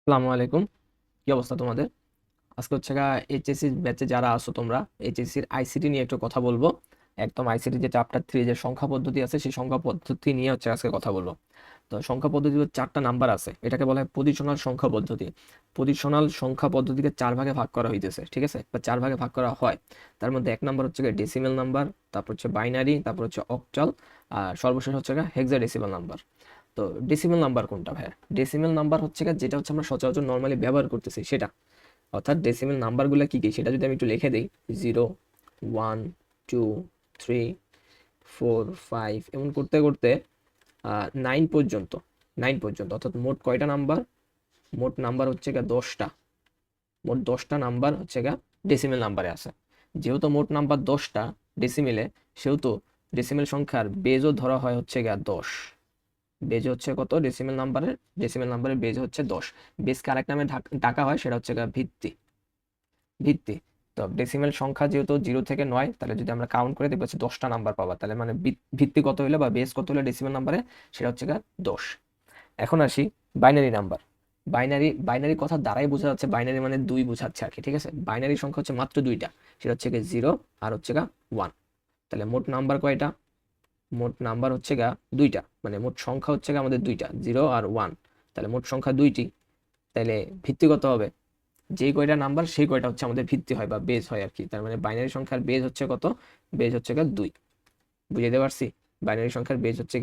আসসালামু আলাইকুম। কি অবস্থা তোমাদের? আজকে হচ্ছে এইচএসসি ব্যাচে যারা আছো তোমরা, এইচএসসির আইসিটি নিয়ে একটু কথা বলবো। একদম আইসিটি যে চ্যাপ্টার 3 যে সংখ্যা পদ্ধতি আছে সেই সংখ্যা পদ্ধতি নিয়ে হচ্ছে আজকে কথা বলবো। তো সংখ্যা পদ্ধতির 4টা নাম্বার আছে, এটাকে বলা হয় পজিশনাল সংখ্যা পদ্ধতি। পজিশনাল সংখ্যা পদ্ধতিকে 4 ভাগে ভাগ করা হইতেছে, ঠিক আছে, বা 4 ভাগে ভাগ করা হয়। তার মধ্যে এক নাম্বার হচ্ছে ডেসিমেল নাম্বার, তারপর হচ্ছে বাইনারি, তারপর হচ্ছে অক্টাল, আর সর্বশেষ হচ্ছে হেক্সাডেসিমাল নাম্বার। তো ডেসিমেল নাম্বার কোনটা ভাই? ডেসিমেল নাম্বার হচ্ছে যেটা হচ্ছে আমরা সচরাচর নর্মালি ব্যবহার করতেছি সেটা। অর্থাৎ ডেসিমেল নাম্বারগুলো কি কি সেটা যদি আমি একটু লিখে দিই, 0, 1, 2, 3, 4, 5 এমন করতে করতে 9 পর্যন্ত। 9 পর্যন্ত অর্থাৎ মোট কয়টা নাম্বার? মোট নাম্বার হচ্ছে 10টা। মোট 10টা নাম্বার হচ্ছে ডেসিমেল নাম্বারে আছে। যেহেতু মোট নাম্বার 10টা ডেসিমেলে, সেহেতু ডেসিমেল সংখ্যার বেজও ধরা হয় হচ্ছে 10। বেজ হচ্ছে কত ডেসিমেল নাম্বারের বেজ হচ্ছে 10। বেজকে আরেক নামে ডাকা হয়, সেটা হচ্ছে ভিত্তি। ভিত্তি। তো ডেসিমেল সংখ্যা যেহেতু 0 থেকে 9, তাহলে যদি আমরা কাউন্ট করে দেখবো হচ্ছে 10টা নাম্বার পাবা, তাহলে মানে ভিত্তি কত হইলে বা বেস কত হলে ডেসিমেল নাম্বারে, সেটা হচ্ছে 10। এখন আসি বাইনারি নাম্বার। বাইনারি কথা দ্বারাই বোঝা যাচ্ছে, বাইনারি মানে 2 বোঝাচ্ছে আর কি, ঠিক আছে। বাইনারি সংখ্যা হচ্ছে মাত্র 2টা, সেটা হচ্ছে 0 আর হচ্ছে 1। তাহলে মোট নাম্বার কয়টা? মোট নাম্বার হচ্ছে 2টা, মানে মোট সংখ্যা হচ্ছে আমাদের 2টা, 0 আর 1। তাহলে মোট সংখ্যা 2টি। তাহলে ভিত্তি কত হবে? যেই কয়টা নাম্বার সেই কয়টা হচ্ছে আমাদের ভিত্তি হয় বা বেজ হয় আর কি। তার মানে বাইনারি সংখ্যার বেজ হচ্ছে কত? বেজ হচ্ছে 2। বুঝাইতে পারছি? বাইনারি সংখ্যার বেজ হচ্ছে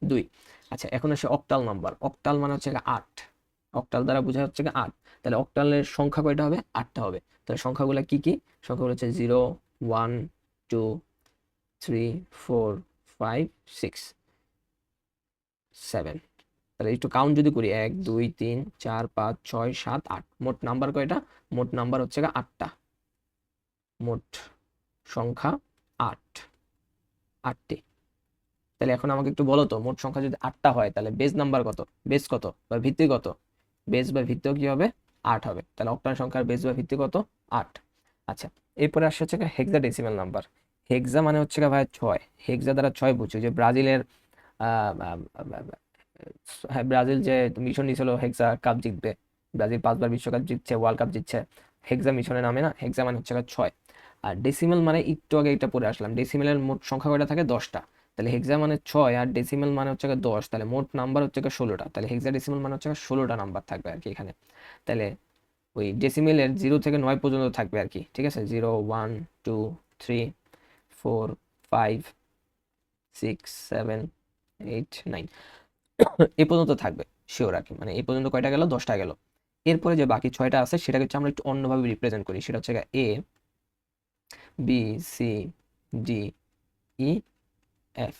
2। আচ্ছা, এখন আসে অক্টাল নাম্বার। অক্টাল মানে হচ্ছে 8। অক্টাল দ্বারা বোঝা হচ্ছে 8। তাহলে অক্টালের সংখ্যা কয়টা হবে? 8টা হবে। তাহলে সংখ্যাগুলো কি কি? সংখ্যাগুলো হচ্ছে 0, 1, 2, 3, 4, 5, 6, 7। তাহলে একটু কাউন্ট যদি করি, 1, 2, 3, 4, 5, 6, 7, 8, মোট নাম্বার কয়টা? মোট নাম্বার হচ্ছে 8টা। মোট সংখ্যা 8। 8টি। তাহলে এখন আমাকে একটু বলো তো, মোট সংখ্যা যদি 8টা হয় তাহলে বেস নাম্বার কত? বেস কত বা ভিত্তি কত? বেস বা ভিত্তিও কি হবে? 8 হবে। তাহলে অক্টাল সংখ্যার বেস বা ভিত্তি কত? 8। আচ্ছা, এরপরে আসছে হচ্ছে হেক্সা ডেসিমেল নাম্বার। হেক্সা মানে হচ্ছে ভাই 6। হেক্সা দ্বারা 6 বুঝছো, যে ব্রাজিলের আহ, আহ, আহ, হ্যাঁ, ব্রাজিল যে মিশন নিয়েছিল হেক্সা কাপ জিতবে। ব্রাজিল 5বার বিশ্বকাপ জিতছে, ওয়ার্ল্ড কাপ জিতছে। হেক্সা মিশনের নামে না, হেক্সা মানে হচ্ছে 6। আর ডেসিমেল মানে একটু আগে এটা পড়ে আসলাম, ডেসিমেলের মোট সংখ্যা কয়টা থাকে? 10টা। তাহলে হেক্সা মানে 6 আর ডেসিমেল মানে হচ্ছে 10, তাহলে মোট নাম্বার হচ্ছে 16টা। তাহলে হেক্সা ডেসিমেল মানে হচ্ছে 16টা নাম্বার থাকবে আর কি এখানে। তাহলে ওই ডেসিমেলের 0 থেকে 9 পর্যন্ত থাকবে আর কি, ঠিক আছে। 0, 1, 2, 3, 4, 5, 6, 7, 8, 9 এই পর্যন্ত থাকবে শিওর আর কি। মানে এই পর্যন্ত কয়টা গেল? 10টা গেল। এরপরে যে বাকি 6টা আছে সেটাকে হচ্ছে আমরা একটু অন্যভাবে রিপ্রেজেন্ট করি, সেটা হচ্ছে A, B, C, D, E, F।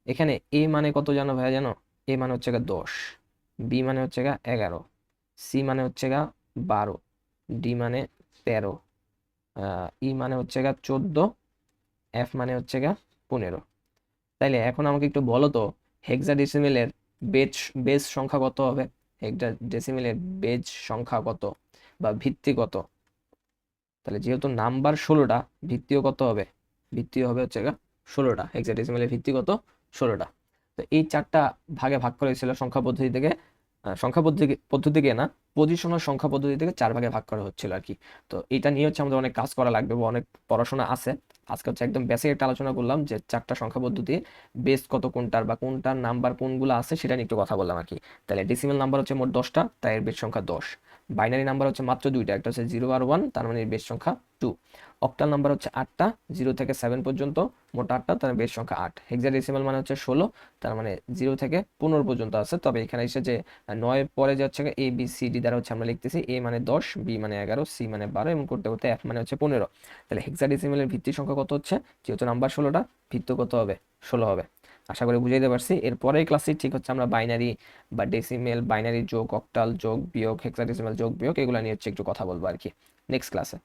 এখানে এ মানে কত জানো ভাইয়া? জানো? এ মানে হচ্ছে 10, বি মানে হচ্ছে 11, সি মানে হচ্ছে 12, ডি মানে 13, ই মানে হচ্ছে 14, এফ মানে হচ্ছে 15। তাইলে এখন আমাকে একটু বলো তো, হেক্সাডেসিমেলের বেজ বেজ সংখ্যা কত হবে? হেক্সাডেসিমেলের বেজ সংখ্যা কত বা ভিত্তি কত? তাহলে যেহেতু নাম্বার 16টা, ভিত্তিও কত হবে? ভিত্তিও হবে হচ্ছে 16টা। হেক্সাডেসিমেলের ভিত্তি কত? 16টা। তো এই 4টা ভাগে ভাগ করা হয়েছিল সংখ্যা পদ্ধতি থেকে। সংখ্যা পদ্ধতি থেকে না, পজিশনাল সংখ্যা পদ্ধতি থেকে 4 ভাগে ভাগ করা হচ্ছিল আর কি। তো এটা নিয়ে হচ্ছে আমাদের অনেক কাজ করা লাগবে বা অনেক পড়াশোনা আছে। আজকে হচ্ছে একদম বেসিক একটা আলোচনা করলাম যে 4টা সংখ্যা পদ্ধতি, বেস কত কোনটার বা কোনটার নাম্বার কোনগুলো আছে সেটা নিয়ে একটু কথা বললাম আর কি। তাহলে ডেসিমেল নাম্বার হচ্ছে মোট 10টা, তাই এর বেস সংখ্যা 10। বাইনারি নাম্বার হচ্ছে মাত্র 2টা, একটা হচ্ছে 0 আর 1, তার মানে এর বেস সংখ্যা 2। অক্টাল নাম্বার হচ্ছে 8টা, 0 থেকে 7 পর্যন্ত, মোট 8টা, তার বেস সংখ্যা 8। হেক্সাডেসিমাল মানে হচ্ছে 16, তার মানে 0 থেকে 15 পর্যন্ত আছে। তবে এখানে এসে যে 9 পরে যে হচ্ছে এ বি সি ডি দ্বারা হচ্ছে আমরা লিখতেছি, এ মানে 10, বি মানে 11, সি মানে 12 এবং করতে করতে এফ মানে হচ্ছে 15। তাহলে হেক্সাডেসিমালের ভিত্তি সংখ্যা কত হচ্ছে? যেহেতু নাম্বার 16টা, ভিত্তি কত হবে? 16 হবে। আশা করি বুঝাইতে পারছি। এরপরের ক্লাসে ঠিক হচ্ছে আমরা বাইনারি বা ডেসিমেল, বাইনারি যোগ, অক্টাল যোগ বিয়োগ, হেক্সাডেসিমাল যোগ বিয়োগ, এগুলো নিয়ে হচ্ছে একটু কথা বলবো আর কি নেক্সট ক্লাসে।